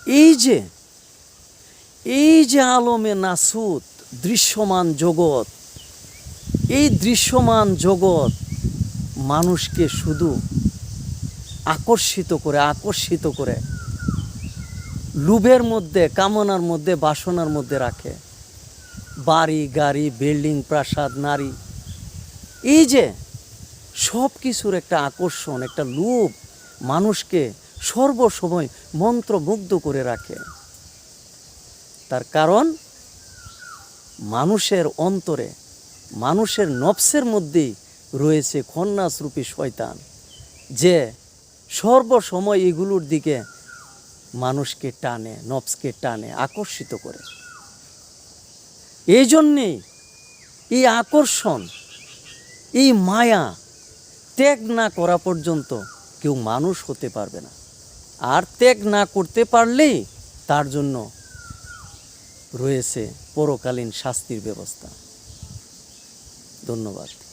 এই যে এই যে আলমে নাসুত দৃশ্যমান জগৎ, এই দৃশ্যমান জগৎ মানুষকে শুধু আকর্ষিত করে লোভের মধ্যে, কামনার মধ্যে, বাসনার মধ্যে রাখে। বাড়ি গাড়ি, বিল্ডিং, প্রাসাদ, নারী, এই যে সব কিছুর একটা আকর্ষণ, একটা লোভ মানুষকে সর্বসময় মন্ত্রমুগ্ধ করে রাখে। তার কারণ মানুষের অন্তরে, মানুষের নফসের মধ্যেই রয়েছে খন্নাসরূপী শয়তান, যে সর্বসময় এগুলোর দিকে মানুষকে টানে, নফসকে টানে, আকর্ষিত করে। এই জন্যেই এই আকর্ষণ, এই মায়া ত্যাগ না করা পর্যন্ত কেউ মানুষ হতে পারবে না। আর ত্যাগ না করতে পারলেই তার জন্য রয়েছে পরকালীন শাস্তির ব্যবস্থা। ধন্যবাদ।